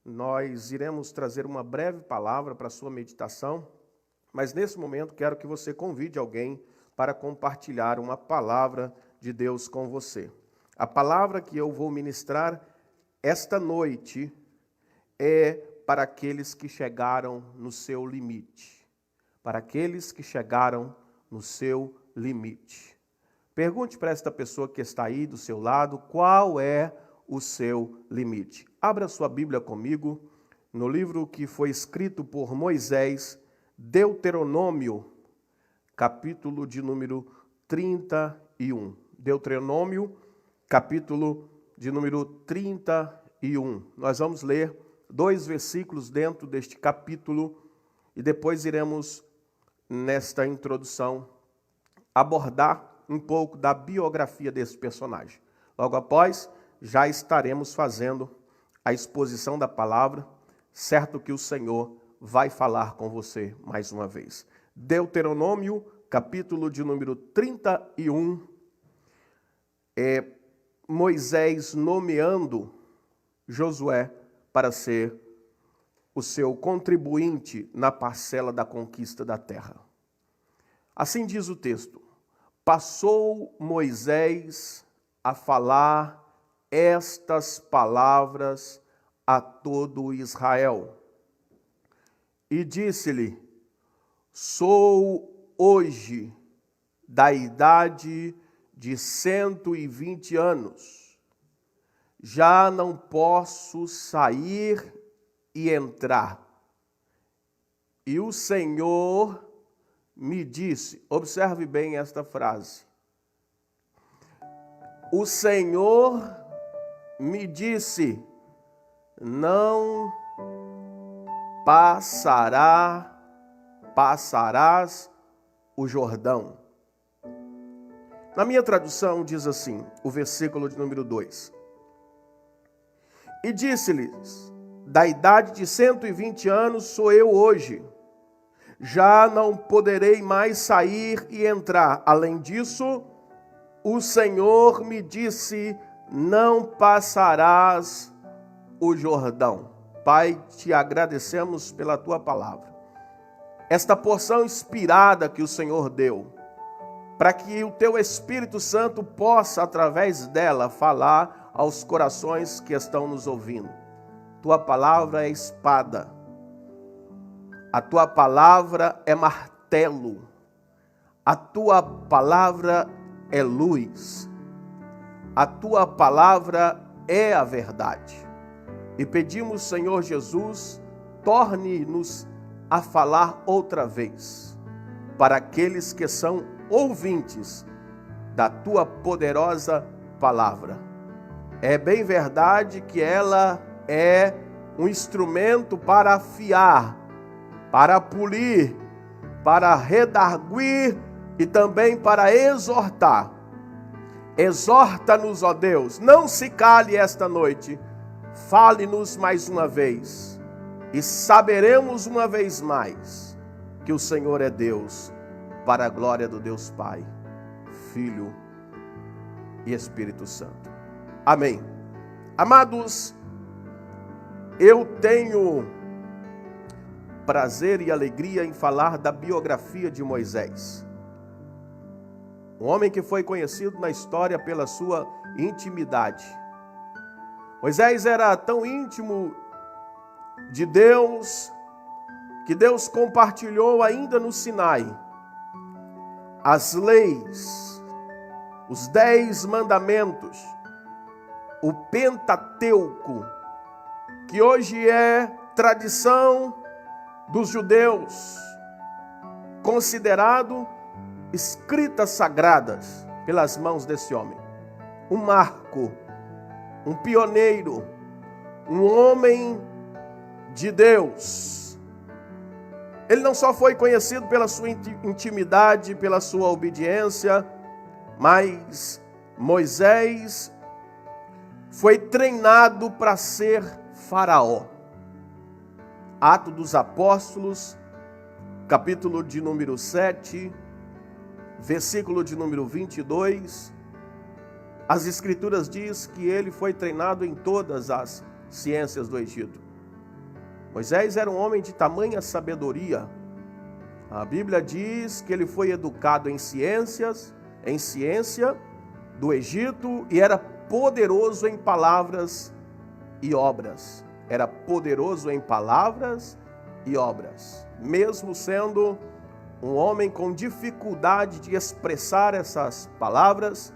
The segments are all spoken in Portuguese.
nós iremos trazer uma breve palavra para a sua meditação, mas nesse momento quero que você convide alguém para compartilhar uma palavra de Deus com você. A palavra que eu vou ministrar esta noite é para aqueles que chegaram no seu limite. Para aqueles que chegaram no seu limite. Pergunte para esta pessoa que está aí do seu lado, qual é o seu limite? Abra sua Bíblia comigo, no livro que foi escrito por Moisés, Deuteronômio, capítulo de número 31. Deuteronômio, capítulo de número 31. Nós vamos ler 2 versículos dentro deste capítulo e depois iremos, nesta introdução, abordar um pouco da biografia desse personagem. Logo após, já estaremos fazendo a exposição da palavra, certo que o Senhor vai falar com você mais uma vez. Deuteronômio, capítulo de número 31, Moisés nomeando Josué para ser o seu contribuinte na parcela da conquista da terra. Assim diz o texto: passou Moisés a falar estas palavras a todo Israel. E disse-lhe: sou hoje da idade de 120 anos. Já não posso sair e entrar. E o Senhor me disse, observe bem esta frase. O Senhor me disse, não passarás o Jordão. Na minha tradução diz assim, o versículo de número 2. E disse-lhes, da idade de 120 anos sou eu hoje. Já não poderei mais sair e entrar. Além disso, o Senhor me disse, não passarás o Jordão. Pai, te agradecemos pela tua palavra. Esta porção inspirada que o Senhor deu, para que o teu Espírito Santo possa, através dela, falar aos corações que estão nos ouvindo. Tua palavra é espada. A tua palavra é martelo. A tua palavra é luz. A tua palavra é a verdade. E pedimos, Senhor Jesus, torne-nos a falar outra vez para aqueles que são ouvintes da tua poderosa palavra. É bem verdade que ela é um instrumento para afiar, para polir, para redarguir e também para exortar. Exorta-nos, ó Deus, não se cale esta noite, fale-nos mais uma vez e saberemos uma vez mais que o Senhor é Deus, para a glória do Deus Pai, Filho e Espírito Santo. Amém. Amados, eu tenho prazer e alegria em falar da biografia de Moisés. Um homem que foi conhecido na história pela sua intimidade. Moisés era tão íntimo de Deus, que Deus compartilhou ainda no Sinai as leis, os 10 mandamentos, o Pentateuco, que hoje é tradição dos judeus, considerado escritas sagradas pelas mãos desse homem. Um marco, um pioneiro, um homem de Deus. Ele não só foi conhecido pela sua intimidade, pela sua obediência, mas Moisés foi treinado para ser faraó. Atos dos Apóstolos, capítulo de número 7, versículo de número 22, as Escrituras diz que ele foi treinado em todas as ciências do Egito. Moisés era um homem de tamanha sabedoria. A Bíblia diz que ele foi educado em ciência do Egito e era poderoso em palavras e obras. Era poderoso em palavras e obras. Mesmo sendo um homem com dificuldade de expressar essas palavras,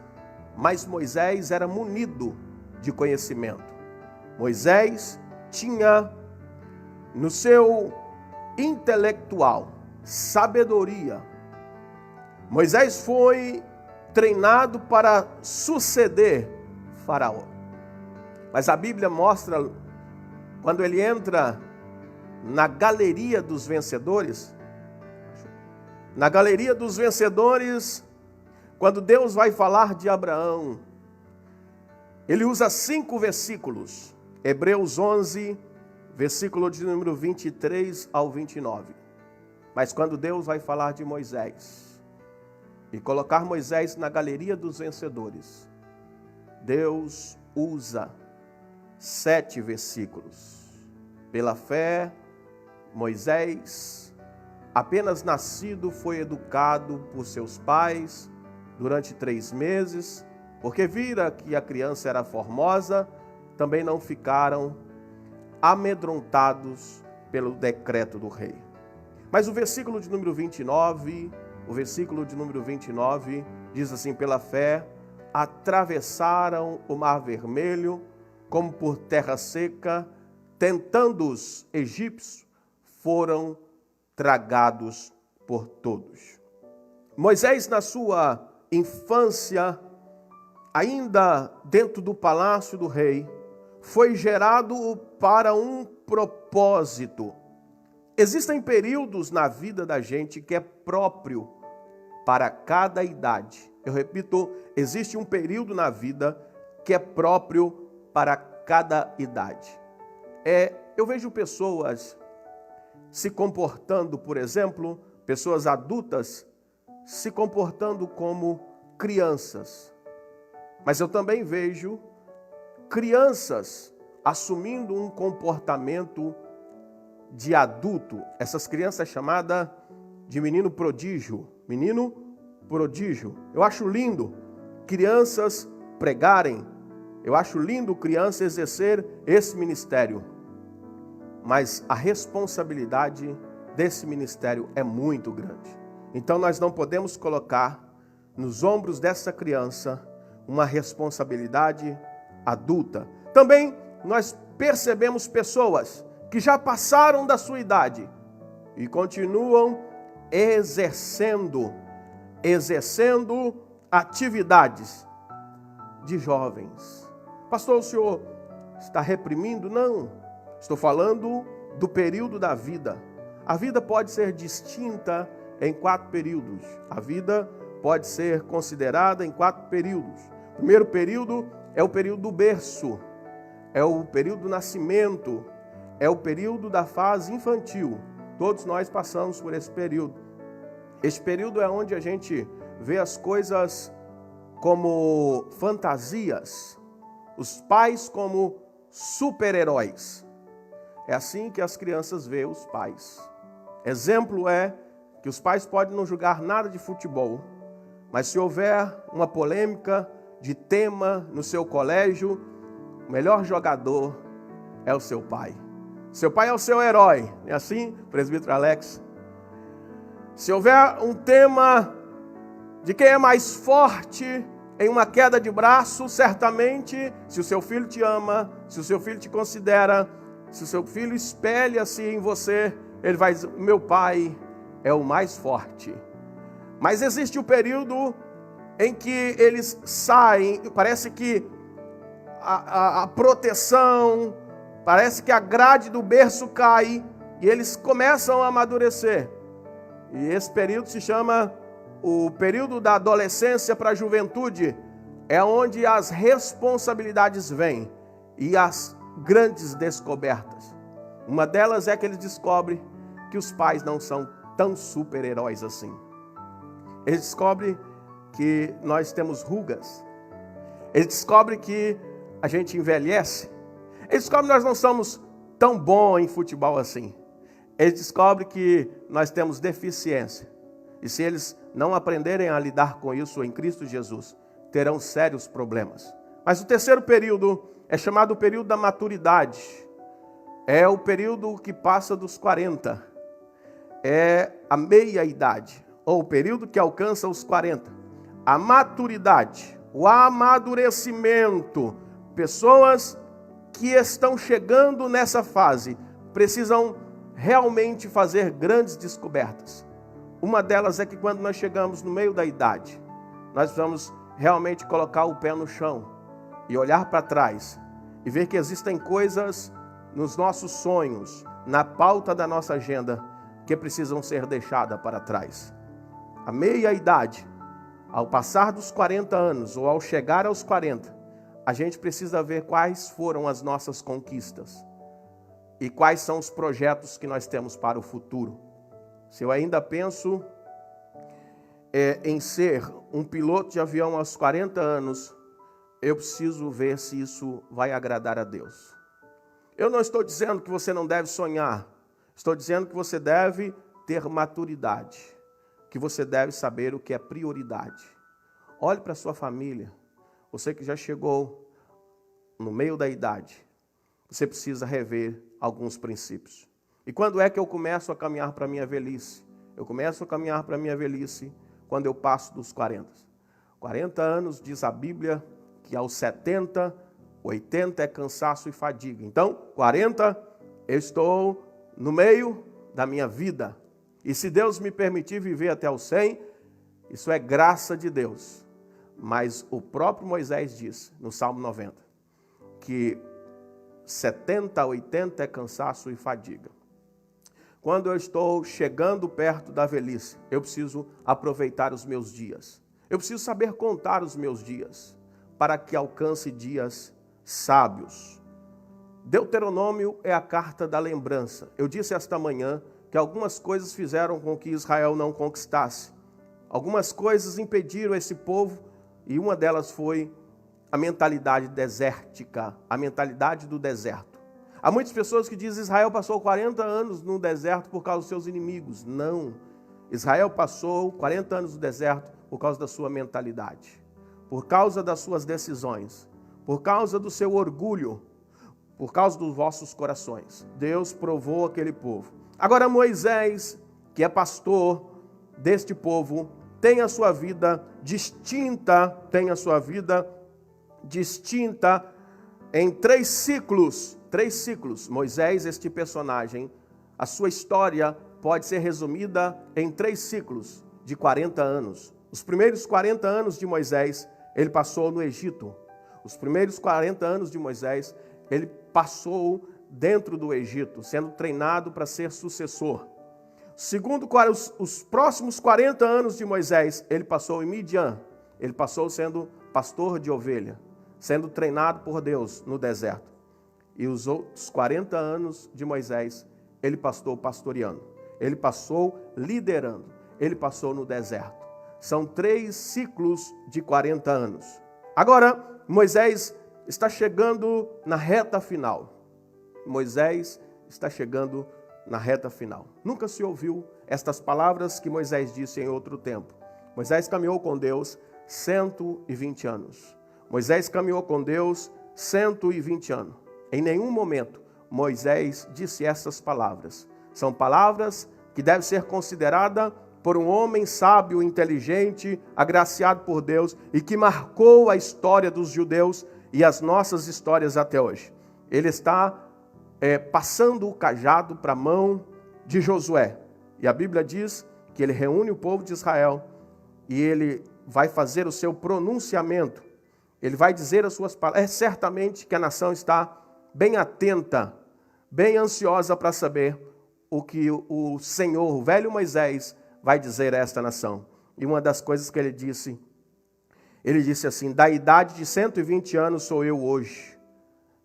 mas Moisés era munido de conhecimento. Moisés tinha no seu intelectual sabedoria. Moisés foi treinado para suceder Faraó. Mas a Bíblia mostra, quando ele entra na galeria dos vencedores, quando Deus vai falar de Abraão, ele usa 5 versículos. Hebreus 11, versículo de número 23 ao 29. Mas quando Deus vai falar de Moisés e colocar Moisés na galeria dos vencedores, Deus usa 7 versículos. Pela fé, Moisés, apenas nascido, foi educado por seus pais durante 3 meses, porque vira que a criança era formosa, também não ficaram amedrontados pelo decreto do rei. Mas o versículo de número 29, diz assim: pela fé, atravessaram o mar vermelho, como por terra seca, tentando os egípcios, foram tragados por todos. Moisés, na sua infância, ainda dentro do palácio do rei, foi gerado para um propósito. Existem períodos na vida da gente que é próprio para cada idade. Eu repito, existe um período na vida que é próprio para cada idade. Eu vejo pessoas se comportando, por exemplo, pessoas adultas se comportando como crianças. Mas eu também vejo crianças assumindo um comportamento de adulto. Essas crianças chamadas de menino prodígio. Menino prodígio. Eu acho lindo crianças pregarem. Eu acho lindo criança exercer esse ministério. Mas a responsabilidade desse ministério é muito grande. Então nós não podemos colocar nos ombros dessa criança uma responsabilidade adulta. Também nós percebemos pessoas que já passaram da sua idade e continuam exercendo atividades de jovens. Pastor, o senhor está reprimindo? Não, estou falando do período da vida. A vida pode ser distinta em 4 períodos. A vida pode ser considerada em 4 períodos. O primeiro período é o período do berço, é o período do nascimento, é o período da fase infantil. Todos nós passamos por esse período. Esse período é onde a gente vê as coisas como fantasias, os pais como super-heróis. É assim que as crianças veem os pais. Exemplo é que os pais podem não julgar nada de futebol, mas se houver uma polêmica de tema no seu colégio, o melhor jogador é o seu pai. Seu pai é o seu herói, é assim, presbítero Alex? Se houver um tema de quem é mais forte em uma queda de braço, certamente, se o seu filho te ama, se o seu filho te considera, se o seu filho espelha-se em você, ele vai dizer: meu pai é o mais forte. Mas existe o período em que eles saem, parece que a proteção, parece que a grade do berço cai e eles começam a amadurecer. E esse período se chama o período da adolescência para a juventude. É onde as responsabilidades vêm e as grandes descobertas. Uma delas é que eles descobrem que os pais não são tão super-heróis assim. Eles descobrem que nós temos rugas. Eles descobrem que a gente envelhece. Eles descobrem que nós não somos tão bom em futebol assim. Eles descobrem que nós temos deficiência. E se eles não aprenderem a lidar com isso em Cristo Jesus, terão sérios problemas. Mas o terceiro período é chamado o período da maturidade. É o período que passa dos 40. É a meia-idade, ou o período que alcança os 40. A maturidade, o amadurecimento. Pessoas que estão chegando nessa fase precisam realmente fazer grandes descobertas. Uma delas é que quando nós chegamos no meio da idade, nós precisamos realmente colocar o pé no chão e olhar para trás e ver que existem coisas nos nossos sonhos, na pauta da nossa agenda, que precisam ser deixadas para trás. A meia-idade, ao passar dos 40 anos ou ao chegar aos 40, a gente precisa ver quais foram as nossas conquistas e quais são os projetos que nós temos para o futuro. Se eu ainda penso em ser um piloto de avião aos 40 anos, eu preciso ver se isso vai agradar a Deus. Eu não estou dizendo que você não deve sonhar, estou dizendo que você deve ter maturidade, que você deve saber o que é prioridade. Olhe para a sua família, você que já chegou no meio da idade, você precisa rever alguns princípios. E quando é que eu começo a caminhar para a minha velhice? Eu começo a caminhar para a minha velhice quando eu passo dos 40. 40 anos, diz a Bíblia, que aos 70, 80 é cansaço e fadiga. Então, 40, eu estou no meio da minha vida. E se Deus me permitir viver até os 100, isso é graça de Deus. Mas o próprio Moisés diz, no Salmo 90, que 70, 80 é cansaço e fadiga. Quando eu estou chegando perto da velhice, eu preciso aproveitar os meus dias. Eu preciso saber contar os meus dias, para que alcance dias sábios. Deuteronômio é a carta da lembrança. Eu disse esta manhã que algumas coisas fizeram com que Israel não conquistasse. Algumas coisas impediram esse povo, e uma delas foi a mentalidade desértica, a mentalidade do deserto. Há muitas pessoas que dizem que Israel passou 40 anos no deserto por causa dos seus inimigos. Não. Israel passou 40 anos no deserto por causa da sua mentalidade, por causa das suas decisões, por causa do seu orgulho, por causa dos vossos corações. Deus provou aquele povo. Agora Moisés, que é pastor deste povo, tem a sua vida distinta, em 3 ciclos. 3 ciclos. Moisés, este personagem, a sua história pode ser resumida em 3 ciclos de 40 anos. Os primeiros 40 anos de Moisés, ele passou no Egito. Os primeiros 40 anos de Moisés, ele passou dentro do Egito, sendo treinado para ser sucessor. Segundo, os próximos 40 anos de Moisés, ele passou em Midian. Ele passou sendo pastor de ovelha, sendo treinado por Deus no deserto. E os outros 40 anos de Moisés, ele passou pastoreando. Ele passou liderando. Ele passou no deserto. São 3 ciclos de 40 anos. Agora, Moisés está chegando na reta final. Moisés está chegando na reta final. Nunca se ouviu estas palavras que Moisés disse em outro tempo. Moisés caminhou com Deus 120 anos. Moisés caminhou com Deus 120 anos. Em nenhum momento Moisés disse essas palavras. São palavras que devem ser consideradas por um homem sábio, inteligente, agraciado por Deus e que marcou a história dos judeus e as nossas histórias até hoje. Ele está passando o cajado para a mão de Josué. E a Bíblia diz que ele reúne o povo de Israel e ele vai fazer o seu pronunciamento. Ele vai dizer as suas palavras. É certamente que a nação está bem atenta, bem ansiosa para saber o que o Senhor, o velho Moisés, vai dizer a esta nação. E uma das coisas que ele disse assim: da idade de 120 anos sou eu hoje.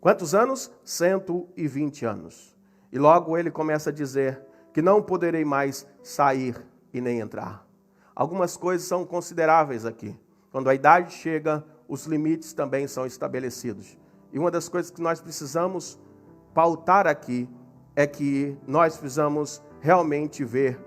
Quantos anos? 120 anos. E logo ele começa a dizer que não poderei mais sair e nem entrar. Algumas coisas são consideráveis aqui. Quando a idade chega, os limites também são estabelecidos. E uma das coisas que nós precisamos pautar aqui é que nós precisamos realmente ver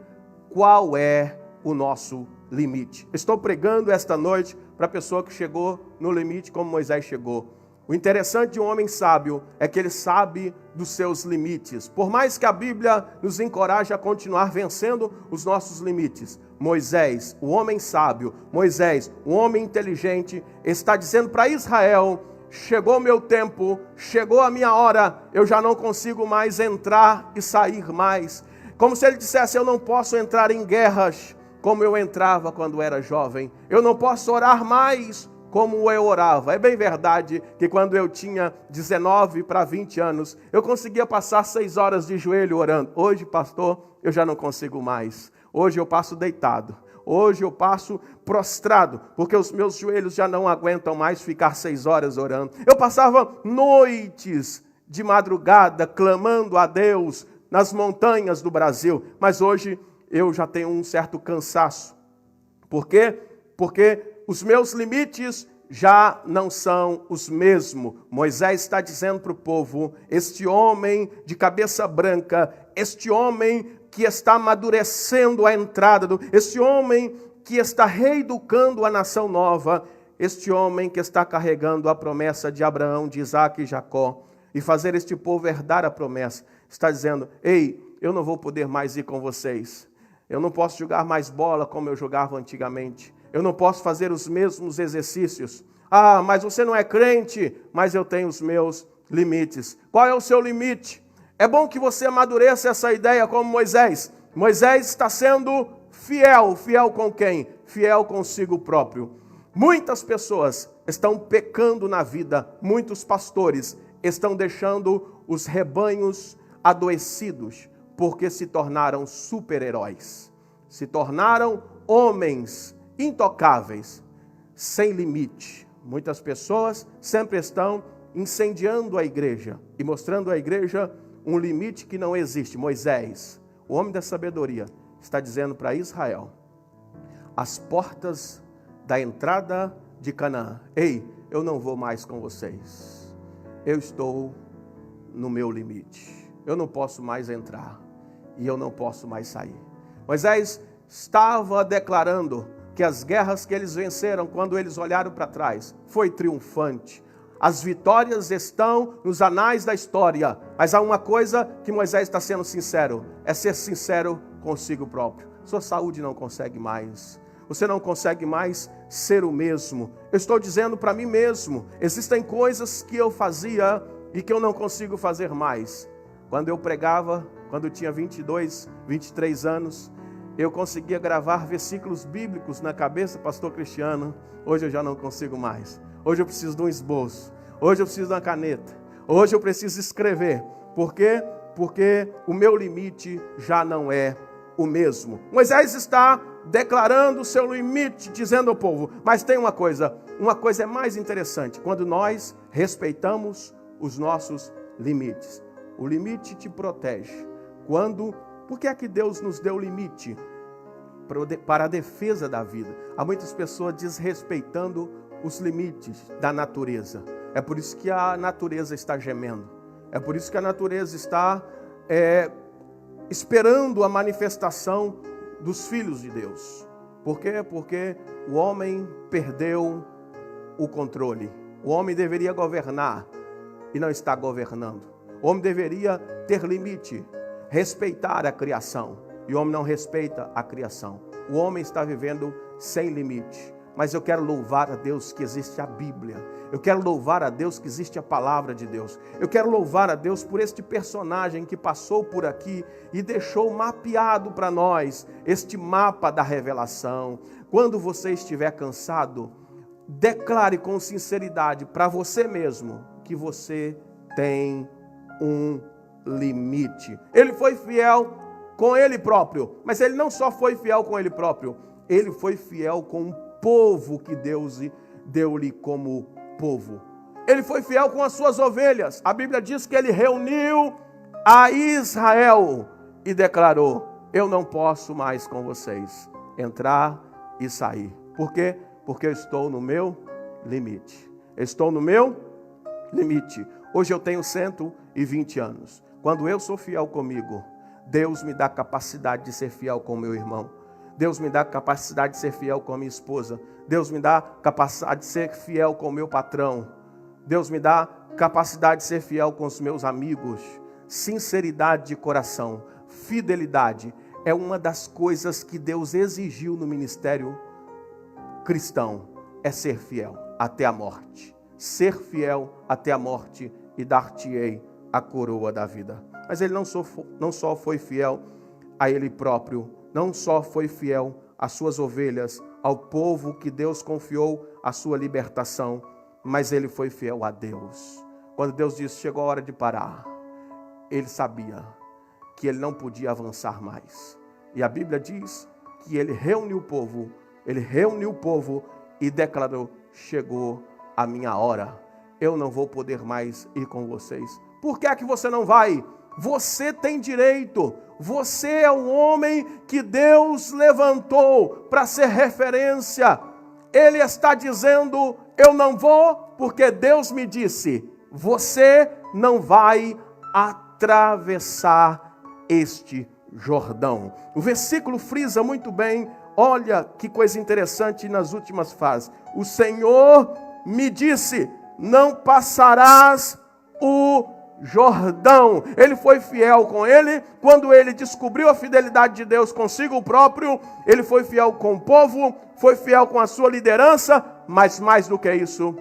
qual é o nosso limite. Estou pregando esta noite para a pessoa que chegou no limite como Moisés chegou. O interessante de um homem sábio é que ele sabe dos seus limites. Por mais que a Bíblia nos encoraje a continuar vencendo os nossos limites, Moisés, o homem sábio, Moisés, o homem inteligente, está dizendo para Israel: chegou meu tempo, chegou a minha hora, eu já não consigo mais entrar e sair mais. Como se ele dissesse: eu não posso entrar em guerras como eu entrava quando era jovem. Eu não posso orar mais como eu orava. É bem verdade que quando eu tinha 19 para 20 anos, eu conseguia passar 6 horas de joelho orando. Hoje, pastor, eu já não consigo mais. Hoje eu passo deitado. Hoje eu passo prostrado, porque os meus joelhos já não aguentam mais ficar 6 horas orando. Eu passava noites de madrugada clamando a Deus nas montanhas do Brasil, mas hoje eu já tenho um certo cansaço. Por quê? Porque os meus limites já não são os mesmos. Moisés está dizendo para o povo: este homem de cabeça branca, este homem que está amadurecendo a entrada, este homem que está reeducando a nação nova, este homem que está carregando a promessa de Abraão, de Isaac e Jacó, e fazer este povo herdar a promessa, está dizendo: ei, eu não vou poder mais ir com vocês. Eu não posso jogar mais bola como eu jogava antigamente. Eu não posso fazer os mesmos exercícios. Ah, mas você não é crente, mas eu tenho os meus limites. Qual é o seu limite? É bom que você amadureça essa ideia como Moisés. Moisés está sendo fiel. Fiel com quem? Fiel consigo próprio. Muitas pessoas estão pecando na vida. Muitos pastores estão deixando os rebanhos adoecidos, porque se tornaram super-heróis. Se tornaram homens intocáveis, sem limite. Muitas pessoas sempre estão incendiando a igreja e mostrando à igreja um limite que não existe. Moisés, o homem da sabedoria, está dizendo para Israel: as portas da entrada de Canaã, ei, eu não vou mais com vocês. Eu estou no meu limite. Eu não posso mais entrar e eu não posso mais sair. Moisés estava declarando que as guerras que eles venceram, quando eles olharam para trás, foi triunfante. As vitórias estão nos anais da história. Mas há uma coisa que Moisés está sendo sincero, é ser sincero consigo próprio. Sua saúde não consegue mais. Você não consegue mais ser o mesmo. Eu estou dizendo para mim mesmo, existem coisas que eu fazia e que eu não consigo fazer mais. Quando eu pregava, quando eu tinha 22, 23 anos, eu conseguia gravar versículos bíblicos na cabeça, pastor Cristiano. Hoje eu já não consigo mais. Hoje eu preciso de um esboço. Hoje eu preciso de uma caneta. Hoje eu preciso escrever. Por quê? Porque o meu limite já não é o mesmo. Moisés está declarando o seu limite, dizendo ao povo: mas tem uma coisa é mais interessante, quando nós respeitamos os nossos limites. O limite te protege. Por que é que Deus nos deu limite? Para a defesa da vida. Há muitas pessoas desrespeitando os limites da natureza. É por isso que a natureza está gemendo. É por isso que a natureza está esperando a manifestação dos filhos de Deus. Por quê? Porque o homem perdeu o controle. O homem deveria governar e não está governando. O homem deveria ter limite, respeitar a criação, e o homem não respeita a criação. O homem está vivendo sem limite. Mas eu quero louvar a Deus que existe a Bíblia. Eu quero louvar a Deus que existe a palavra de Deus. Eu quero louvar a Deus por este personagem que passou por aqui e deixou mapeado para nós este mapa da revelação. Quando você estiver cansado, declare com sinceridade para você mesmo que você tem um limite. Ele foi fiel com ele próprio, mas ele não só foi fiel com ele próprio, ele foi fiel com o povo que Deus deu-lhe como povo. Ele foi fiel com as suas ovelhas. A Bíblia diz que ele reuniu a Israel e declarou: eu não posso mais com vocês entrar e sair. Por quê? Porque eu estou no meu limite. Eu estou no meu limite. Hoje eu tenho 120 anos. Quando eu sou fiel comigo, Deus me dá capacidade de ser fiel com o meu irmão. Deus me dá capacidade de ser fiel com a minha esposa. Deus me dá capacidade de ser fiel com o meu patrão. Deus me dá capacidade de ser fiel com os meus amigos. Sinceridade de coração, fidelidade é uma das coisas que Deus exigiu no ministério cristão, é ser fiel até a morte. Ser fiel até a morte e dar-te-ei a coroa da vida. Mas ele não só foi fiel a ele próprio, não só foi fiel às suas ovelhas, ao povo que Deus confiou a sua libertação, mas ele foi fiel a Deus. Quando Deus disse, chegou a hora de parar, ele sabia que ele não podia avançar mais. E a Bíblia diz que ele reuniu o povo e declarou, chegou a minha hora, eu não vou poder mais ir com vocês. Por que é que você não vai? Você tem direito, você é o homem que Deus levantou para ser referência. Ele está dizendo, eu não vou, porque Deus me disse, você não vai atravessar este Jordão. O versículo frisa muito bem, olha que coisa interessante nas últimas frases. O Senhor me disse, não passarás o Jordão. Ele foi fiel com ele, quando ele descobriu a fidelidade de Deus consigo próprio, ele foi fiel com o povo, foi fiel com a sua liderança, mas mais do que isso,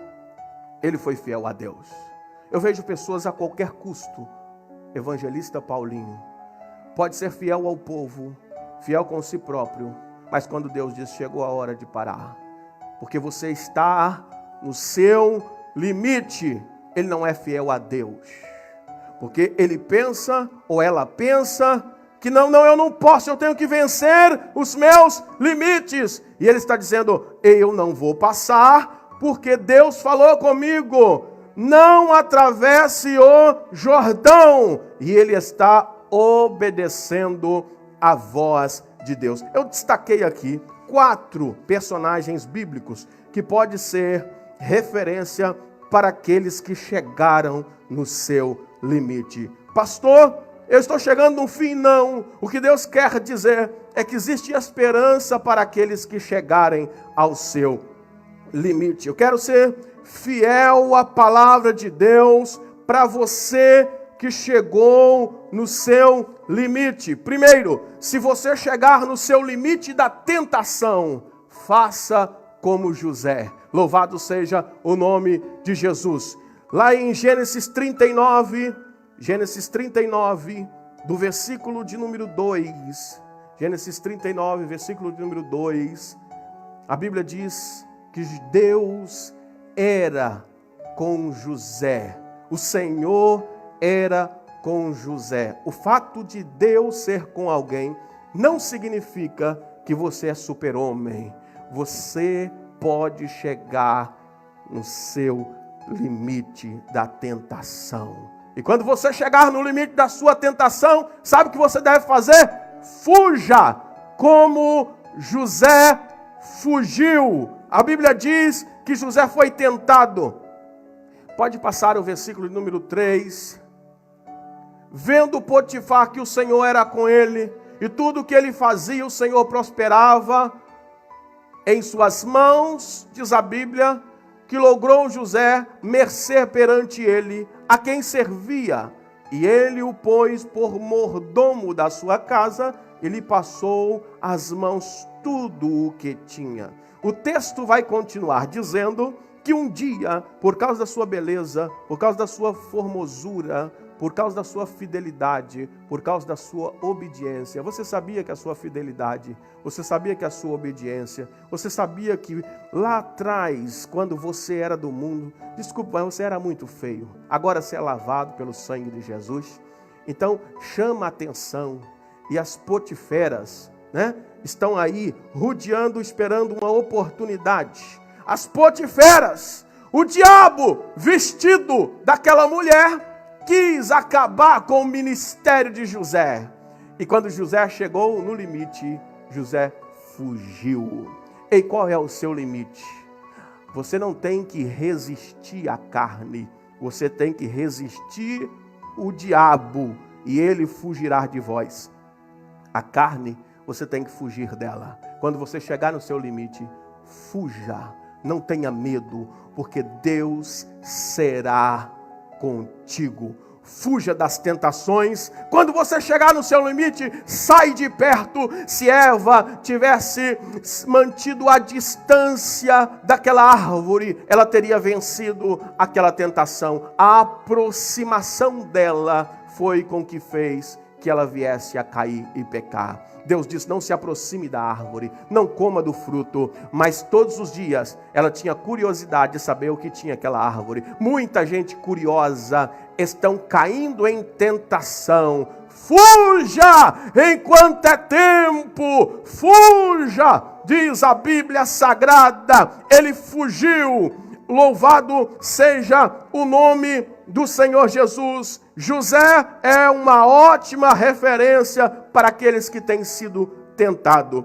ele foi fiel a Deus. Eu vejo pessoas a qualquer custo, evangelista Paulinho, pode ser fiel ao povo, fiel com si próprio, mas quando Deus diz, chegou a hora de parar, porque você está no seu limite, ele não é fiel a Deus. Porque ele pensa, ou ela pensa, que não, eu não posso, eu tenho que vencer os meus limites. E ele está dizendo, eu não vou passar, porque Deus falou comigo, não atravesse o Jordão. E ele está obedecendo a voz de Deus. Eu destaquei aqui 4 personagens bíblicos que pode ser referência para aqueles que chegaram no seu limite. Pastor, eu estou chegando no fim, não. O que Deus quer dizer é que existe esperança para aqueles que chegarem ao seu limite. Eu quero ser fiel à palavra de Deus para você que chegou no seu limite. Primeiro, se você chegar no seu limite da tentação, faça como José. Louvado seja o nome de Jesus. Lá em Gênesis 39, do versículo de número 2, Gênesis 39, versículo de número 2, a Bíblia diz que Deus era com José, o Senhor era com José. O fato de Deus ser com alguém não significa que você é super-homem. Você pode chegar no seu limite da tentação. E quando você chegar no limite da sua tentação, sabe o que você deve fazer? Fuja, como José fugiu. A Bíblia diz que José foi tentado. Pode passar o versículo de número 3. Vendo Potifar que o Senhor era com ele, e tudo que ele fazia, o Senhor prosperava em suas mãos, diz a Bíblia, que logrou José mercê perante ele, a quem servia, e ele o pôs por mordomo da sua casa, e lhe passou às mãos tudo o que tinha. O texto vai continuar dizendo que um dia, por causa da sua beleza, por causa da sua formosura, por causa da sua fidelidade, por causa da sua obediência. Você sabia que a sua fidelidade, você sabia que a sua obediência, você sabia que lá atrás, quando você era do mundo, desculpa, você era muito feio. Agora você é lavado pelo sangue de Jesus. Então, chama a atenção. E as potiferas, estão aí rodeando, esperando uma oportunidade. As potiferas, o diabo vestido daquela mulher, quis acabar com o ministério de José. E quando José chegou no limite, José fugiu. E qual é o seu limite? Você não tem que resistir à carne. você tem que resistir o diabo e ele fugirá de vós. A carne, você tem que fugir dela. Quando você chegar no seu limite, fuja, não tenha medo, porque Deus será contigo. Fuja das tentações. Quando você chegar no seu limite, sai de perto. Se Eva tivesse mantido a distância daquela árvore, ela teria vencido aquela tentação. A aproximação dela foi com que fez que ela viesse a cair e pecar. Deus disse: não se aproxime da árvore, não coma do fruto. Mas todos os dias ela tinha curiosidade de saber o que tinha aquela árvore. Muita gente curiosa estão caindo em tentação. Fuja enquanto é tempo, fuja, diz a Bíblia Sagrada. Ele fugiu. Louvado seja o nome do Senhor Jesus. José é uma ótima referência para aqueles que têm sido tentados.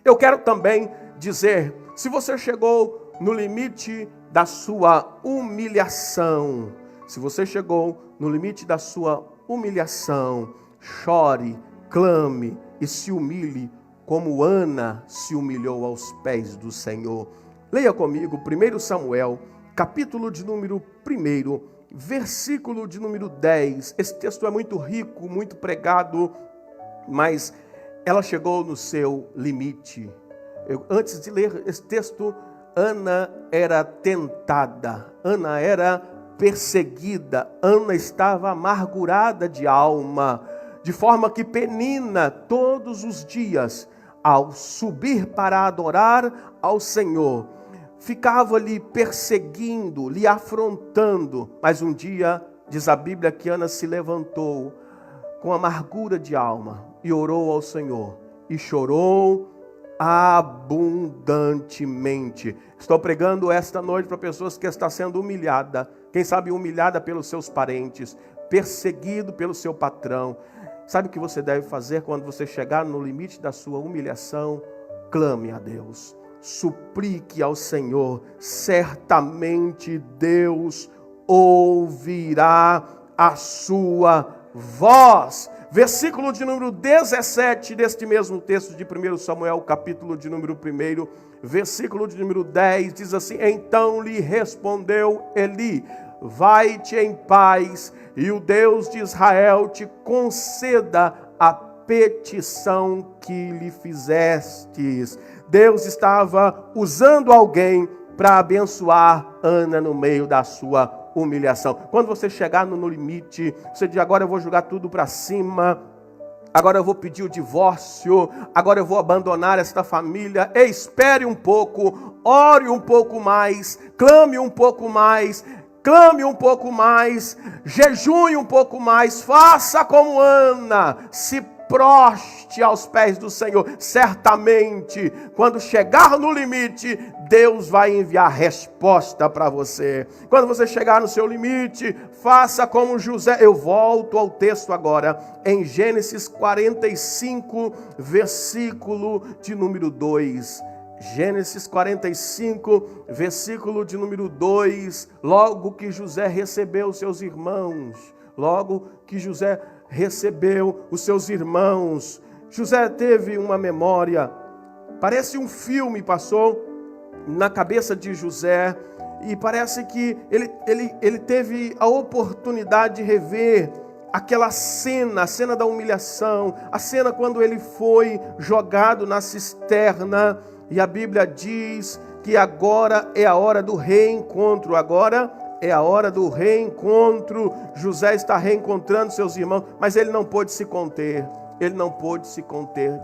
Eu quero também dizer, se você chegou no limite da sua humilhação, se você chegou no limite da sua humilhação, chore, clame e se humilhe como Ana se humilhou aos pés do Senhor. Leia comigo 1 Samuel, capítulo de número 1, versículo de número 10. Esse texto é muito rico, muito pregado, mas ela chegou no seu limite. Antes de ler esse texto, Ana era tentada, Ana era perseguida, Ana estava amargurada de alma, de forma que Penina, todos os dias, ao subir para adorar ao Senhor, ficava lhe perseguindo, lhe afrontando. Mas um dia, diz a Bíblia, que Ana se levantou com amargura de alma e orou ao Senhor e chorou abundantemente. Estou pregando esta noite para pessoas que estão sendo humilhada, quem sabe humilhada pelos seus parentes, perseguido pelo seu patrão. Sabe o que você deve fazer quando você chegar no limite da sua humilhação? Clame a Deus, suplique ao Senhor, certamente Deus ouvirá a sua voz. Versículo de número 17 deste mesmo texto de 1 Samuel, capítulo de número 1, versículo de número 10, diz assim: então lhe respondeu Eli: vai-te em paz, e o Deus de Israel te conceda a petição que lhe fizestes. Deus estava usando alguém para abençoar Ana no meio da sua humilhação. Quando você chegar no limite, você diz: agora eu vou jogar tudo para cima, agora eu vou pedir o divórcio, agora eu vou abandonar esta família. Espere um pouco, ore um pouco mais, clame um pouco mais, jejue um pouco mais, faça como Ana, se proste aos pés do Senhor. Certamente, quando chegar no limite, Deus vai enviar resposta para você. Quando você chegar no seu limite, faça como José. Eu volto ao texto agora, em Gênesis 45, versículo de número 2. Gênesis 45, versículo de número 2. Logo que José recebeu seus irmãos, José teve uma memória, parece um filme passou na cabeça de José, e parece que ele teve a oportunidade de rever aquela cena, a cena da humilhação, a cena quando ele foi jogado na cisterna, e a Bíblia diz que agora é a hora do reencontro, José está reencontrando seus irmãos, mas ele não pôde se conter,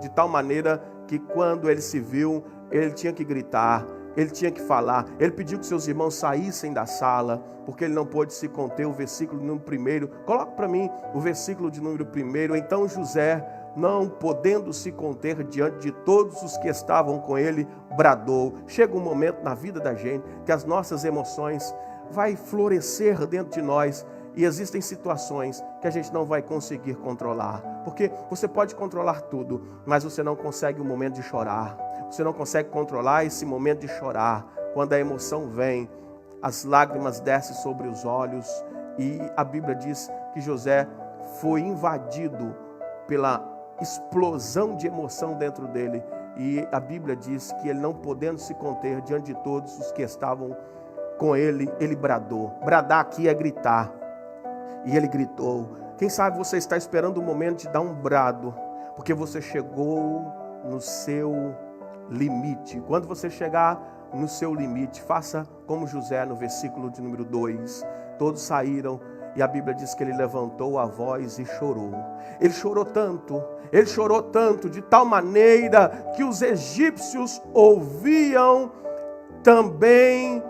de tal maneira que quando ele se viu, ele tinha que gritar, ele tinha que falar, ele pediu que seus irmãos saíssem da sala, porque ele não pôde se conter. O versículo número 1, coloca para mim o versículo de número 1, então José, não podendo se conter diante de todos os que estavam com ele, bradou. Chega um momento na vida da gente que as nossas emoções vai florescer dentro de nós, e existem situações que a gente não vai conseguir controlar, porque você pode controlar tudo, mas você não consegue o momento de chorar, você não consegue controlar esse momento de chorar. Quando a emoção vem, as lágrimas descem sobre os olhos, e a Bíblia diz que José foi invadido pela explosão de emoção dentro dele, e a Bíblia diz que ele, não podendo se conter diante de todos os que estavam com ele, ele bradou. Bradar aqui é gritar, e ele gritou. Quem sabe você está esperando o momento de dar um brado, porque você chegou no seu limite. Quando você chegar no seu limite, faça como José no versículo de número 2. Todos saíram e a Bíblia diz que ele levantou a voz e chorou. Ele chorou tanto, de tal maneira que os egípcios ouviam também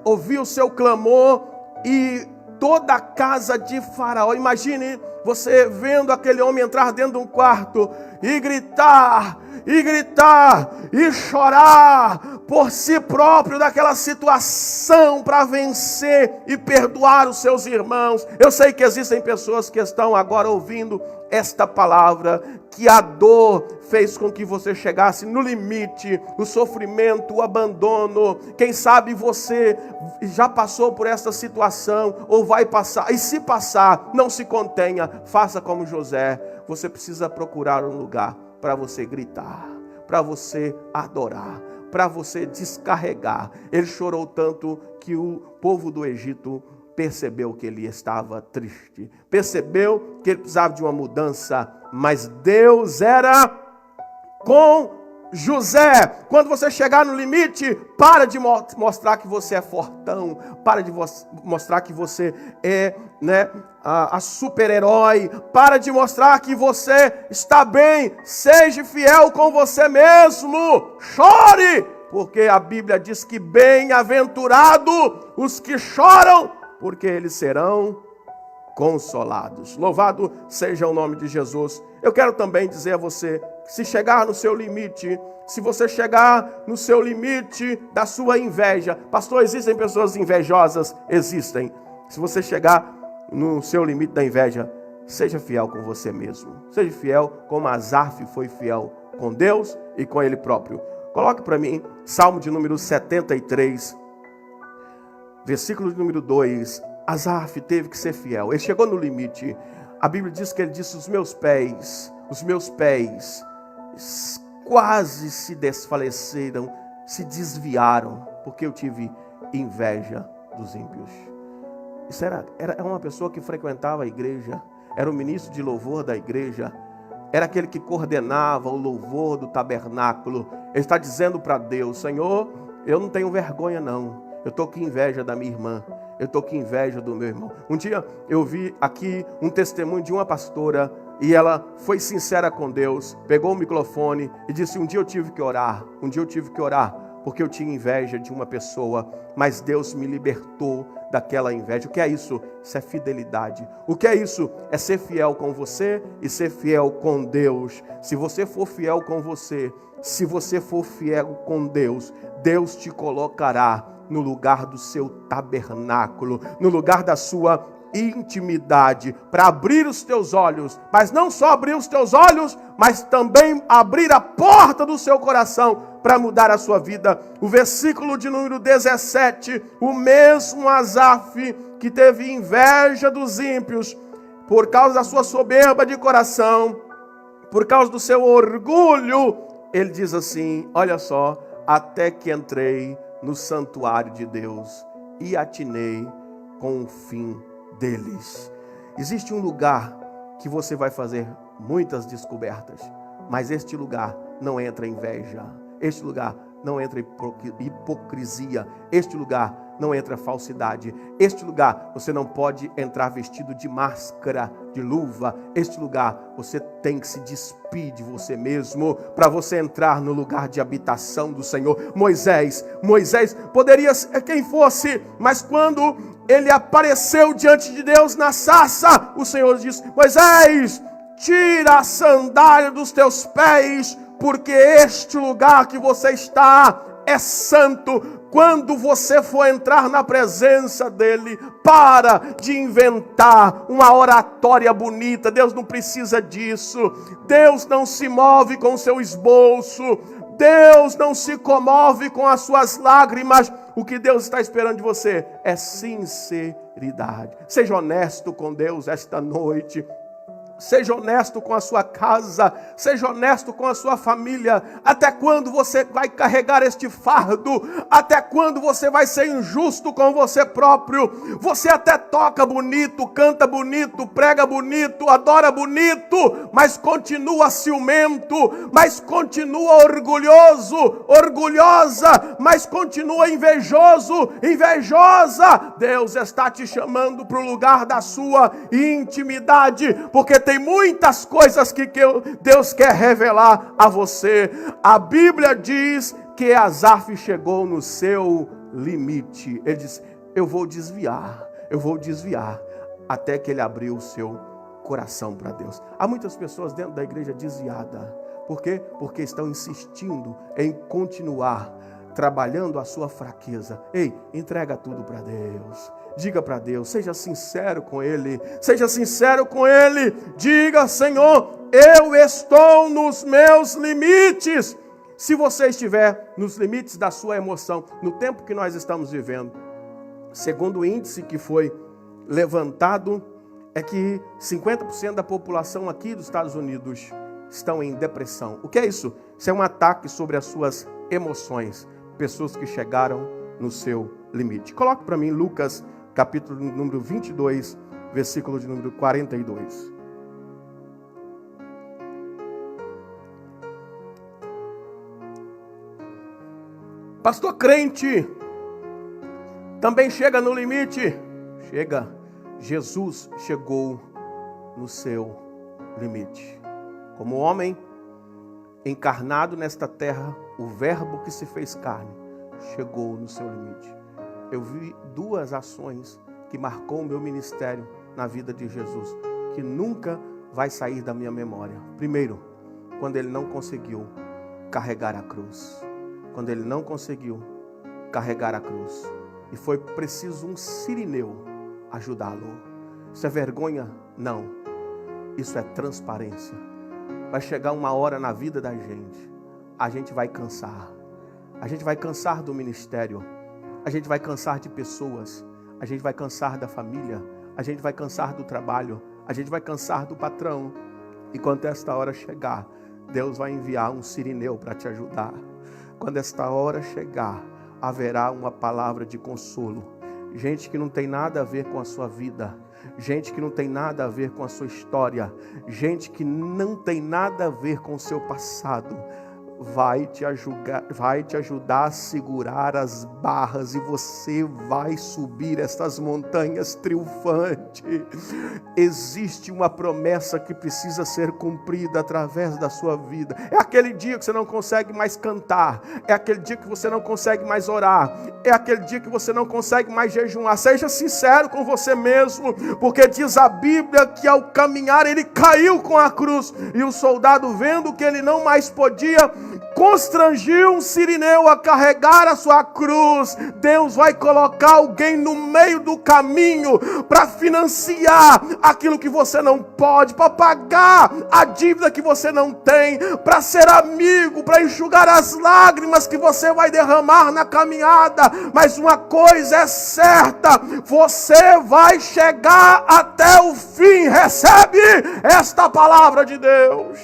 ouviam o seu clamor, e toda a casa de Faraó. Imagine você vendo aquele homem entrar dentro de um quarto e gritar, e chorar por si próprio daquela situação para vencer e perdoar os seus irmãos. Eu sei que existem pessoas que estão agora ouvindo esta palavra, que a dor fez com que você chegasse no limite, o sofrimento, o abandono. Quem sabe você já passou por essa situação ou vai passar, e se passar, não se contenha, faça como José. Você precisa procurar um lugar para você gritar, para você adorar, para você descarregar. Ele chorou tanto que o povo do Egito percebeu que ele estava triste, percebeu que ele precisava de uma mudança, mas Deus era com José. Quando você chegar no limite, para de mostrar que você é fortão, para de mostrar que você é, a super-herói, para de mostrar que você está bem, seja fiel com você mesmo, chore, porque a Bíblia diz que bem-aventurados os que choram, porque eles serão consolados. Louvado seja o nome de Jesus. Eu quero também dizer a você, se chegar no seu limite, se você chegar no seu limite da sua inveja, pastor, existem pessoas invejosas? Existem. Se você chegar no seu limite da inveja, seja fiel com você mesmo. Seja fiel como Asaf foi fiel com Deus e com ele próprio. Coloque para mim Salmo de número 73, versículo de número 2. Asaf teve que ser fiel. Ele chegou no limite. A Bíblia diz que ele disse: os meus pés quase se desfaleceram, se desviaram, porque eu tive inveja dos ímpios. Isso era uma pessoa que frequentava a igreja, era o ministro de louvor da igreja, era aquele que coordenava o louvor do tabernáculo. Ele está dizendo para Deus: Senhor, eu não tenho vergonha não, eu estou com inveja da minha irmã, eu estou com inveja do meu irmão. Um dia eu vi aqui um testemunho de uma pastora, e ela foi sincera com Deus, pegou o microfone e disse: um dia eu tive que orar, porque eu tinha inveja de uma pessoa, mas Deus me libertou daquela inveja. O que é isso? Isso é fidelidade. O que é isso? É ser fiel com você e ser fiel com Deus. Se você for fiel com você, se você for fiel com Deus, Deus te colocará no lugar do seu tabernáculo, no lugar da sua intimidade, para abrir os teus olhos, mas não só abrir os teus olhos, mas também abrir a porta do seu coração para mudar a sua vida. O versículo de número 17, o mesmo Asaf que teve inveja dos ímpios, por causa da sua soberba de coração, por causa do seu orgulho, ele diz assim, olha só: até que entrei no santuário de Deus e atinei com o fim deles. Existe um lugar que você vai fazer muitas descobertas, mas este lugar não entra inveja, este lugar não entra hipocrisia, este lugar não entra falsidade, este lugar você não pode entrar vestido de máscara, de luva, este lugar você tem que se despir de você mesmo, para você entrar no lugar de habitação do Senhor. Moisés poderia ser quem fosse, mas quando ele apareceu diante de Deus na sarça, o Senhor disse: Moisés, tira a sandália dos teus pés, porque este lugar que você está é santo. Quando você for entrar na presença dele, para de inventar uma oratória bonita. Deus não precisa disso. Deus não se move com o seu esboço. Deus não se comove com as suas lágrimas. O que Deus está esperando de você é sinceridade. Seja honesto com Deus esta noite. Seja honesto com a sua casa, seja honesto com a sua família. Até quando você vai carregar este fardo? Até quando você vai ser injusto com você próprio? Você até toca bonito, canta bonito, prega bonito, adora bonito, mas continua ciumento, mas continua orgulhoso, orgulhosa, mas continua invejoso, invejosa. Deus está te chamando para o lugar da sua intimidade, porque tem muitas coisas que Deus quer revelar a você. A Bíblia diz que Asaf chegou no seu limite. Ele disse: eu vou desviar, até que ele abriu o seu coração para Deus. Há muitas pessoas dentro da igreja desviadas. Por quê? Porque estão insistindo em continuar trabalhando a sua fraqueza. Ei, entrega tudo para Deus. Diga para Deus, seja sincero com Ele. Seja sincero com Ele. Diga: Senhor, eu estou nos meus limites. Se você estiver nos limites da sua emoção, no tempo que nós estamos vivendo, segundo o índice que foi levantado, é que 50% da população aqui dos Estados Unidos estão em depressão. O que é isso? Isso é um ataque sobre as suas emoções. Pessoas que chegaram no seu limite. Coloque para mim Lucas, capítulo número 22, versículo de número 42. Pastor crente também chega no limite. Chega. Jesus chegou no seu limite. Como homem encarnado nesta terra, o verbo que se fez carne chegou no seu limite. Eu vi duas ações que marcou o meu ministério na vida de Jesus, que nunca vai sair da minha memória. Primeiro, quando ele não conseguiu carregar a cruz. Quando ele não conseguiu carregar a cruz. E foi preciso um sirineu ajudá-lo. Isso é vergonha? Não. Isso é transparência. Vai chegar uma hora na vida da gente, a gente vai cansar. A gente vai cansar do ministério. A gente vai cansar de pessoas. A gente vai cansar da família. A gente vai cansar do trabalho. A gente vai cansar do patrão. E quando esta hora chegar, Deus vai enviar um sirineu para te ajudar. Quando esta hora chegar, haverá uma palavra de consolo. Gente que não tem nada a ver com a sua vida. Gente que não tem nada a ver com a sua história. Gente que não tem nada a ver com o seu passado. Vai te ajudar a segurar as barras e você vai subir estas montanhas triunfante. Existe uma promessa que precisa ser cumprida através da sua vida. É aquele dia que você não consegue mais cantar, é aquele dia que você não consegue mais orar, é aquele dia que você não consegue mais jejuar. Seja sincero com você mesmo, porque diz a Bíblia que ao caminhar ele caiu com a cruz e o soldado, vendo que ele não mais podia, constrangiu um sirineu a carregar a sua cruz. Deus vai colocar alguém no meio do caminho para financiar aquilo que você não pode, para pagar a dívida que você não tem, para ser amigo, para enxugar as lágrimas que você vai derramar na caminhada. Mas uma coisa é certa, você vai chegar até o fim. Recebe esta palavra de Deus.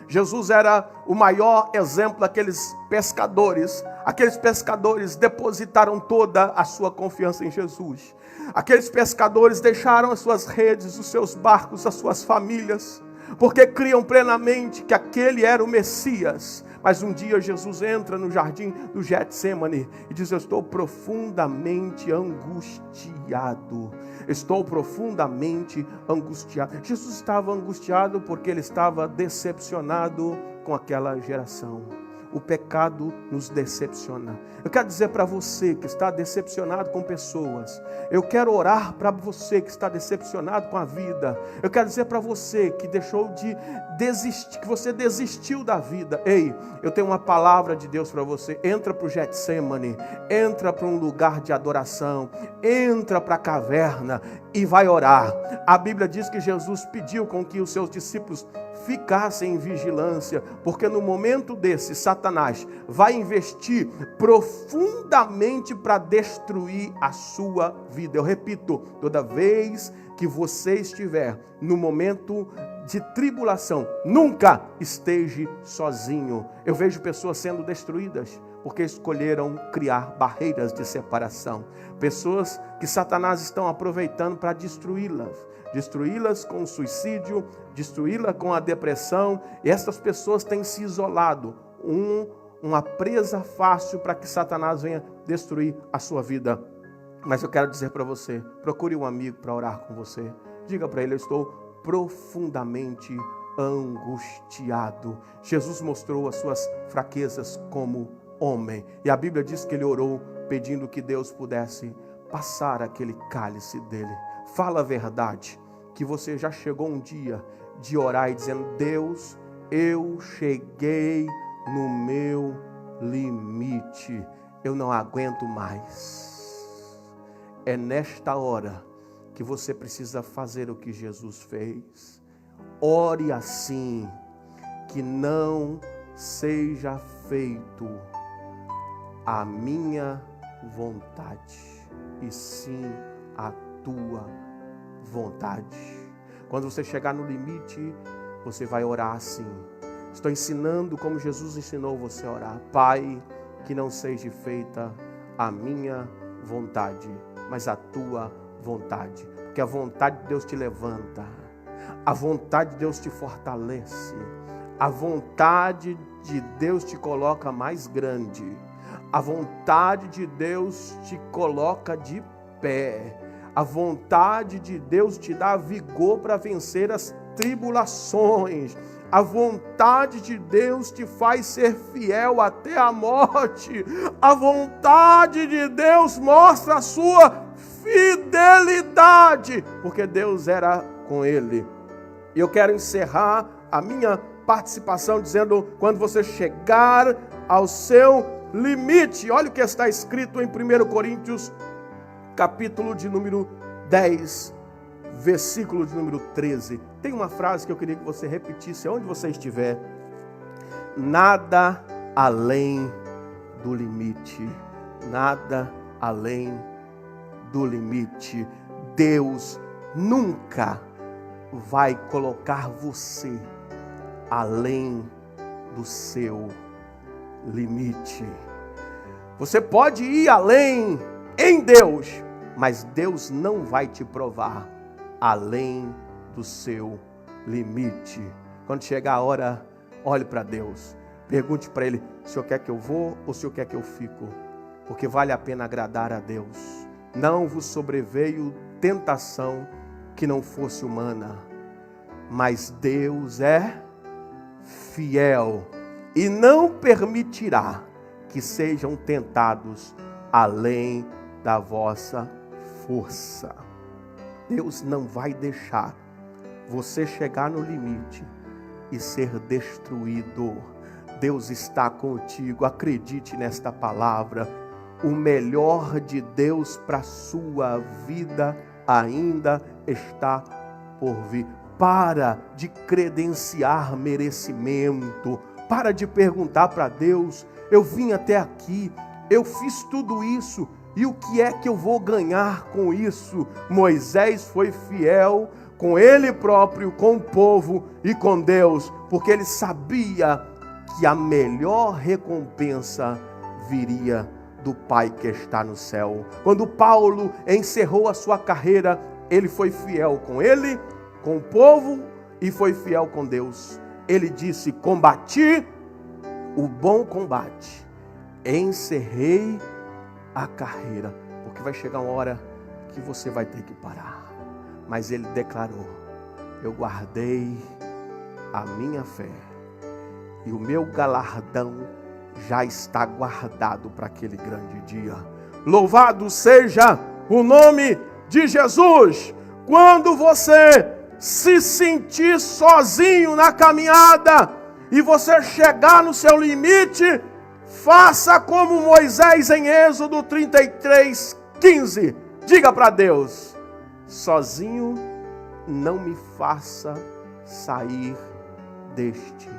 Jesus era o maior exemplo daqueles pescadores. Aqueles pescadores depositaram toda a sua confiança em Jesus. Aqueles pescadores deixaram as suas redes, os seus barcos, as suas famílias, porque criam plenamente que aquele era o Messias. Mas um dia Jesus entra no jardim do Getsemane e diz: eu estou profundamente angustiado. Estou profundamente angustiado. Jesus estava angustiado porque ele estava decepcionado com aquela geração. O pecado nos decepciona. Eu quero dizer para você que está decepcionado com pessoas. Eu quero orar para você que está decepcionado com a vida. Eu quero dizer para você que deixou de desistir, que você desistiu da vida. Ei, eu tenho uma palavra de Deus para você. Entra para o Getsemane, entra para um lugar de adoração, entra para a caverna, e vai orar. A Bíblia diz que Jesus pediu com que os seus discípulos ficassem em vigilância, porque no momento desse, Satanás vai investir profundamente para destruir a sua vida. Eu repito, toda vez que você estiver no momento de tribulação, nunca esteja sozinho. Eu vejo pessoas sendo destruídas porque escolheram criar barreiras de separação. Pessoas que Satanás estão aproveitando para destruí-las com o suicídio, destruí-las com a depressão. E essas pessoas têm se isolado, uma presa fácil para que Satanás venha destruir a sua vida. Mas eu quero dizer para você, procure um amigo para orar com você. Diga para ele: eu estou profundamente angustiado. Jesus mostrou as suas fraquezas como homem. E a Bíblia diz que ele orou pedindo que Deus pudesse passar aquele cálice dele. Fala a verdade, que você já chegou um dia de orar e dizendo: Deus, eu cheguei no meu limite, eu não aguento mais. É nesta hora que você precisa fazer o que Jesus fez. Ore assim: que não seja feito a minha vontade, e sim a tua vontade. Quando você chegar no limite, você vai orar assim. Estou ensinando como Jesus ensinou você a orar. Pai, que não seja feita a minha vontade, mas a tua vontade. Porque a vontade de Deus te levanta, a vontade de Deus te fortalece, a vontade de Deus te coloca mais grande, a vontade de Deus te coloca de pé, a vontade de Deus te dá vigor para vencer as tribulações. A vontade de Deus te faz ser fiel até a morte. A vontade de Deus mostra a sua fidelidade, porque Deus era com ele. E eu quero encerrar a minha participação dizendo: quando você chegar ao seu limite, olha o que está escrito em 1 Coríntios, capítulo de número 10, versículo de número 13. Tem uma frase que eu queria que você repetisse onde você estiver: nada além do limite. Nada além do limite. Deus nunca vai colocar você além do seu limite. Você pode ir além em Deus, mas Deus não vai te provar além do seu limite. Quando chegar a hora, olhe para Deus, pergunte para Ele: o Senhor quer que eu vou ou o Senhor quer que eu fico? Porque vale a pena agradar a Deus. Não vos sobreveio tentação que não fosse humana, mas Deus é fiel e não permitirá que sejam tentados além da vossa força. Deus não vai deixar você chegar no limite e ser destruído. Deus está contigo, acredite nesta palavra. O melhor de Deus para a sua vida ainda está por vir. Para de credenciar merecimento. Para de perguntar para Deus: eu vim até aqui, eu fiz tudo isso, e o que é que eu vou ganhar com isso? Moisés foi fiel com ele próprio, com o povo e com Deus, porque ele sabia que a melhor recompensa viria do Pai que está no céu. Quando Paulo encerrou a sua carreira, ele foi fiel com ele, com o povo, e foi fiel com Deus. Ele disse: combati o bom combate, encerrei a carreira, porque vai chegar uma hora que você vai ter que parar. Mas ele declarou: eu guardei a minha fé, e o meu galardão já está guardado para aquele grande dia. Louvado seja o nome de Jesus. Quando você se sentir sozinho na caminhada e você chegar no seu limite, faça como Moisés em Êxodo 33:15. Diga para Deus: sozinho não me faça sair deste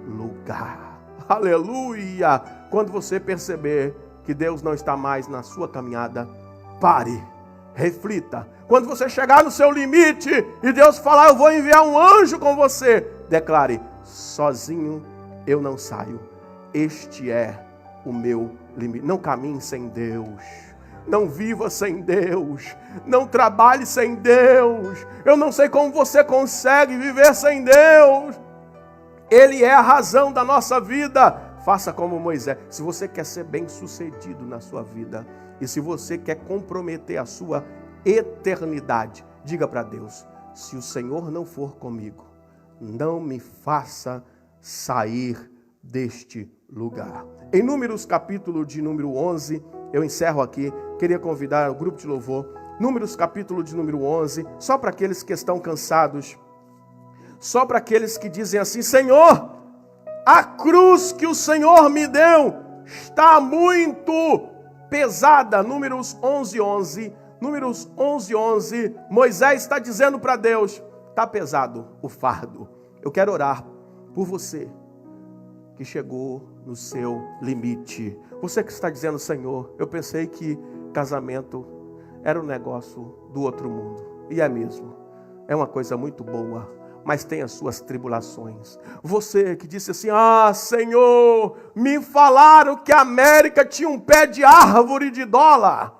lugar. Aleluia! Quando você perceber que Deus não está mais na sua caminhada, pare, reflita. Quando você chegar no seu limite e Deus falar, eu vou enviar um anjo com você, declare, sozinho eu não saio. Este é o meu limite. Não caminhe sem Deus. Não viva sem Deus. Não trabalhe sem Deus. Eu não sei como você consegue viver sem Deus. Ele é a razão da nossa vida. Faça como Moisés. Se você quer ser bem-sucedido na sua vida e se você quer comprometer a sua eternidade, diga para Deus, se o Senhor não for comigo, não me faça sair deste lugar. Em Números, capítulo de número 11, eu encerro aqui, queria convidar o grupo de louvor, Números, capítulo de número 11, só para aqueles que estão cansados, só para aqueles que dizem assim, Senhor, a cruz que o Senhor me deu está muito pesada. Números 11:11, Números 11:11, Moisés está dizendo para Deus, está pesado o fardo. Eu quero orar por você que chegou no seu limite. Você que está dizendo, Senhor, eu pensei que casamento era um negócio do outro mundo. E é mesmo. É uma coisa muito boa, mas tem as suas tribulações. Você que disse assim, Senhor, me falaram que a América tinha um pé de árvore de dólar.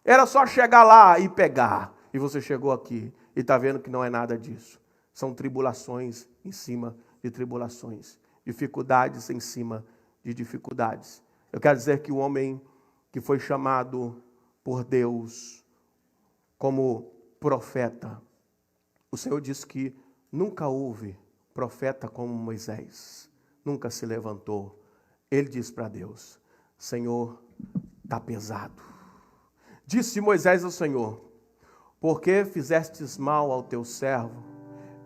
Era só chegar lá e pegar. E você chegou aqui e está vendo que não é nada disso. São tribulações em cima de tribulações. Dificuldades em cima de dificuldades. Eu quero dizer que o homem que foi chamado por Deus como profeta, o Senhor disse que nunca houve profeta como Moisés. Nunca se levantou. Ele disse para Deus, Senhor, está pesado. Disse Moisés ao Senhor, porque fizestes mal ao teu servo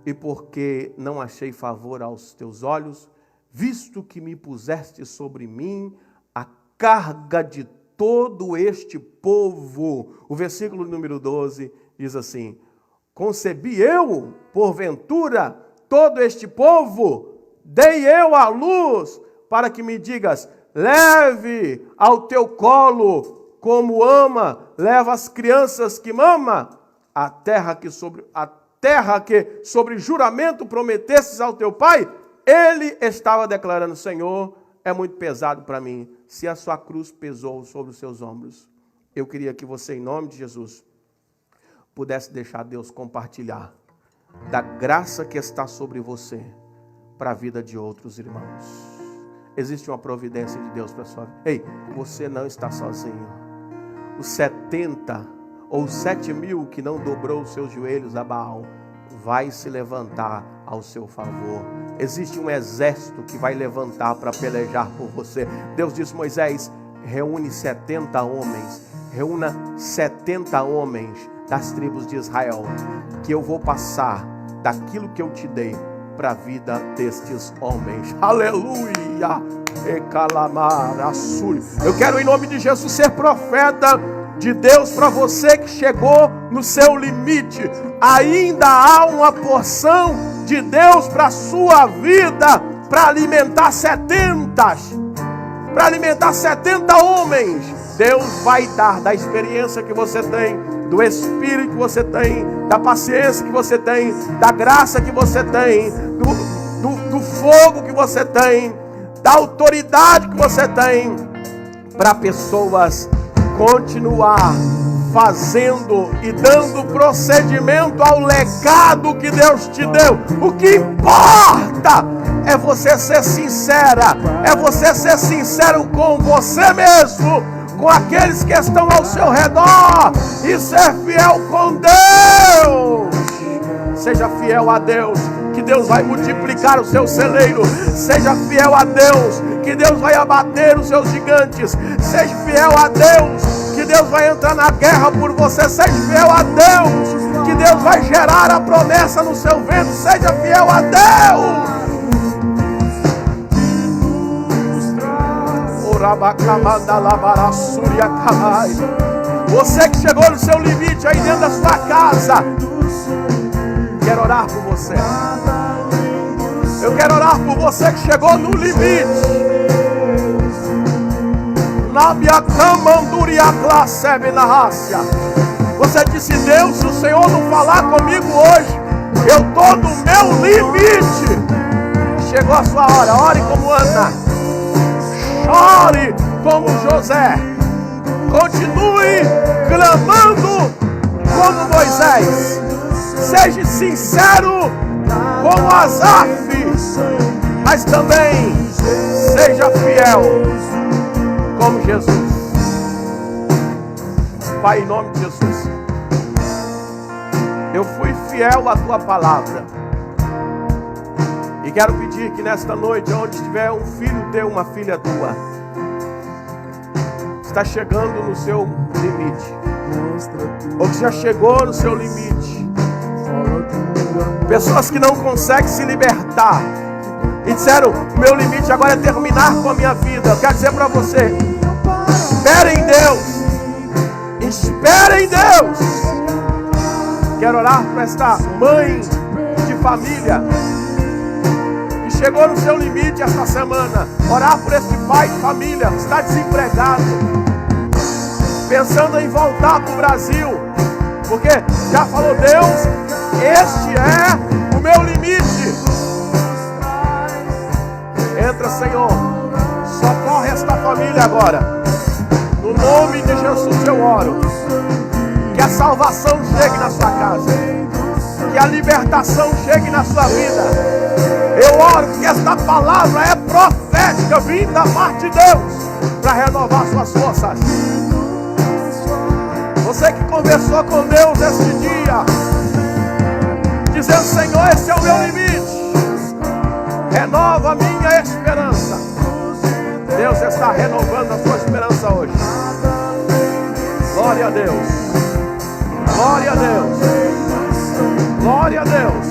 e porque não achei favor aos teus olhos, visto que me puseste sobre mim a carga de todo este povo. O versículo número 12 diz assim, concebi eu, porventura, todo este povo, dei eu à luz, para que me digas, leve ao teu colo, como ama, leva as crianças que mama, a terra que sobre juramento prometestes ao teu pai. Ele estava declarando, Senhor, é muito pesado para mim, se a sua cruz pesou sobre os seus ombros. Eu queria que você, em nome de Jesus, pudesse deixar Deus compartilhar da graça que está sobre você para a vida de outros irmãos. Existe uma providência de Deus para a sua vida. Ei, você não está sozinho. Os 70 ou 7.000 que não dobrou os seus joelhos a Baal, vai se levantar ao seu favor. Existe um exército que vai levantar para pelejar por você. Deus disse, Moisés, reúne 70 homens, reúna 70 homens das tribos de Israel, que eu vou passar daquilo que eu te dei para a vida destes homens. Aleluia! Eu quero em nome de Jesus ser profeta de Deus para você que chegou no seu limite. Ainda há uma porção de Deus para a sua vida, para alimentar 70 homens. Deus vai dar da experiência que você tem, do espírito que você tem, da paciência que você tem, da graça que você tem, do fogo que você tem, da autoridade que você tem, para pessoas continuar fazendo e dando procedimento ao legado que Deus te deu. O que importa é você ser sincera, é você ser sincero com você mesmo, com aqueles que estão ao seu redor, e ser fiel com Deus. Seja fiel a Deus, que Deus vai multiplicar o seu celeiro. Seja fiel a Deus, que Deus vai abater os seus gigantes. Seja fiel a Deus, que Deus vai entrar na guerra por você. Seja fiel a Deus, que Deus vai gerar a promessa no seu ventre. Seja fiel a Deus. Você que chegou no seu limite aí dentro da sua casa, quero orar por você. Eu quero orar por você que chegou no limite. Você disse: Deus, se o Senhor não falar comigo hoje, eu estou no meu limite. Chegou a sua hora. Ore como Ana, chore como José, continue clamando como Moisés, seja sincero como Asaf, mas também seja fiel como Jesus. Pai, em nome de Jesus, eu fui fiel à tua palavra e quero pedir que nesta noite, onde estiver um filho teu, uma filha tua, está chegando no seu limite, ou que já chegou no seu limite, pessoas que não conseguem se libertar e disseram: o meu limite agora é terminar com a minha vida. Eu quero dizer para você: espere em Deus. Espere em Deus. Quero orar para esta mãe de família que chegou no seu limite esta semana. Orar por esse pai de família que está desempregado, pensando em voltar para o Brasil, porque já falou: Deus, este é o meu limite. Entra, Senhor, socorre esta família agora. No nome de Jesus eu oro. Que a salvação chegue na sua casa, que a libertação chegue na sua vida. Eu oro que esta palavra é profética, vinda da parte de Deus, para renovar suas forças. Você que conversou com Deus este dia, dizendo: Senhor, esse é o meu limite, renova a minha esperança. Deus está renovando a sua esperança hoje. Glória a Deus. Glória a Deus. Glória a Deus.